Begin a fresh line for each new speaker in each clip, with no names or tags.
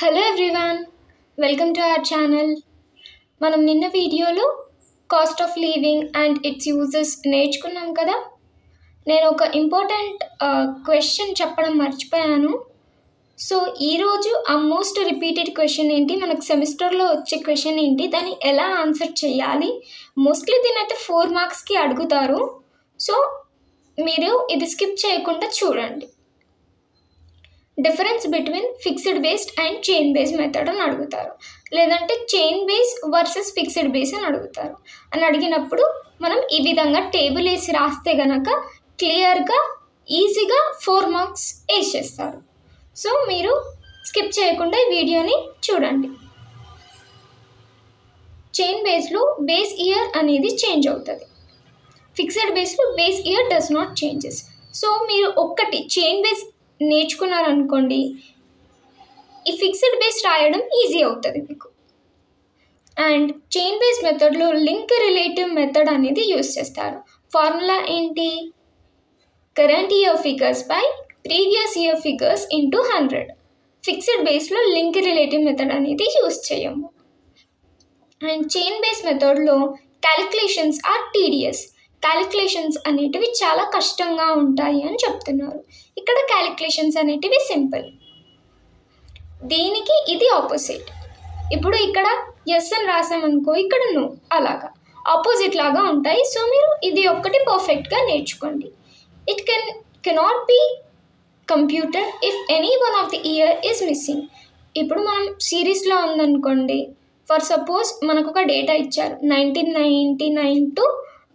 Hello everyone, welcome to our channel. మనం నిన్న వీడియోలో cost of living and it's uses నేర్చుకున్నాం కదా. నేను ఒక ఇంపార్టెంట్ క్వశ్చన్ చెప్పడం మర్చిపోయాను. సో ఈరోజు ఆ మోస్ట్ రిపీటెడ్ క్వశ్చన్ ఏంటి, మనకు సెమిస్టర్లో వచ్చే క్వశ్చన్ ఏంటి, దాన్ని ఎలా ఆన్సర్ చేయాలి. మోస్ట్లీ దీని అయితే 4 మార్క్స్కి అడుగుతారు. సో మీరు ఇది స్కిప్ చేయకుండా చూడండి. Difference between fixed based and chain base method అని అడుగుతారు, లేదంటే chain base versus fixed base అని అడుగుతారు. అని అడిగినప్పుడు మనం ఈ విధంగా టేబుల్ వేసి రాస్తే గనక క్లియర్గా ఈజీగా 4 మార్క్స్ వేసేస్తారు. సో మీరు స్కిప్ చేయకుండా ఈ వీడియోని చూడండి. చైన్ బేస్లో బేస్ ఇయర్ అనేది చేంజ్ అవుతుంది, ఫిక్స్డ్ బేస్లో base year does not changes. So మీరు ఒక్కటి చైన్ బేస్ నేర్చుకున్నారనుకోండి, ఈ ఫిక్స్డ్ బేస్ రాయడం ఈజీ అవుతుంది మీకు. అండ్ చైన్ బేస్ మెథడ్లో లింక్ రిలేటివ్ మెథడ్ అనేది యూస్ చేస్తారు. ఫార్ములా ఏంటి, current year figures by previous year figures into 100. Fixed బేస్లో లింక్ రిలేటివ్ మెథడ్ అనేది యూస్ చేయము. అండ్ చైన్ బేస్ మెథడ్లో క్యాలిక్యులేషన్స్ ఆర్ టీడీఎస్. క్యాలిక్యులేషన్స్ అనేటివి చాలా కష్టంగా ఉంటాయి అని చెప్తున్నారు. ఇక్కడ క్యాలిక్యులేషన్స్ అనేటివి సింపుల్. దీనికి ఇది ఆపోజిట్. ఇప్పుడు ఇక్కడ ఎస్ అని రాసామనుకో, ఇక్కడ నో, అలాగా ఆపోజిట్ లాగా ఉంటాయి. సో మీరు ఇది ఒక్కటి పర్ఫెక్ట్గా నేర్చుకోండి. It cannot be computer if any one of the year is missing. ఇప్పుడు మనం సిరీస్లో ఉందనుకోండి, ఫర్ సపోజ్ మనకు ఒక డేటా ఇచ్చారు, 1999 to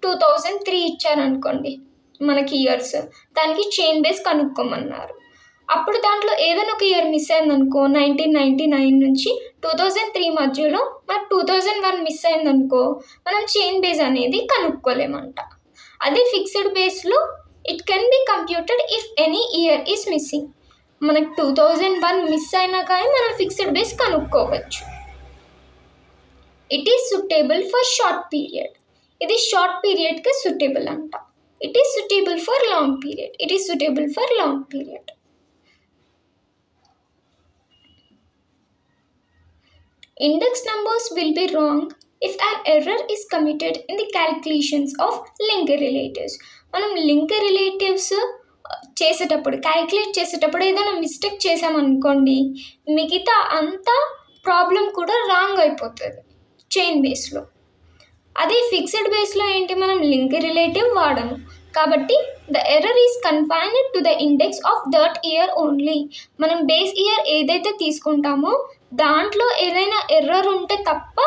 2003 ఇచ్చారనుకోండి మనకి ఇయర్స్, దానికి చైన్ బేస్ కనుక్కోమన్నారు. అప్పుడు దాంట్లో ఏదైనా ఒక ఇయర్ మిస్ అయిందనుకో, 1999 నుంచి 2003 మధ్యలో మనకు 2001 మిస్ అయిందనుకో, మనం చైన్ బేస్ అనేది కనుక్కోలేమంట. అదే ఫిక్స్డ్ బేస్లో it can be computed if any year is missing. మనకు 2001 మిస్ అయినా కానీ మనం ఫిక్స్డ్ బేస్ కనుక్కోవచ్చు. It is suitable for short period. ఇది షార్ట్ పీరియడ్కి సూటబుల్ అంట. It is suitable for long period. It is suitable for long period. Index numbers will be wrong if an error is committed in the calculations of linked relatives. మనం link relatives చేసేటప్పుడు, calculate చేసేటప్పుడు ఏదైనా mistake చేసామనుకోండి, మిగతా అంతా problem కూడా wrong అయిపోతుంది chain బేస్లో. అదే ఫిక్స్డ్ బేస్లో ఏంటి, మనం లింక్ రిలేటివ్ వాడము కాబట్టి the error is confined to the index of that year only. మనం బేస్ ఇయర్ ఏదైతే తీసుకుంటామో దాంట్లో ఏదైనా ఎర్రర్ ఉంటే తప్ప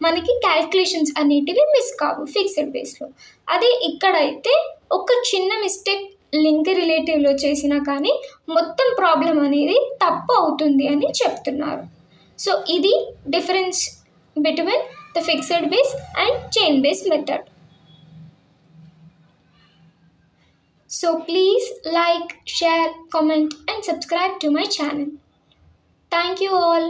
మనకి క్యాలిక్యులేషన్స్ అనేటివి మిస్ కావు ఫిక్స్డ్ బేస్లో. అదే ఇక్కడైతే ఒక చిన్న మిస్టేక్ లింక్ రిలేటివ్లో చేసినా కానీ మొత్తం ప్రాబ్లం అనేది తప్పు అవుతుంది అని చెప్తున్నారు. సో ఇది difference between the fixed base and chain base method. So please like, share, comment and subscribe to my channel. Thank you all.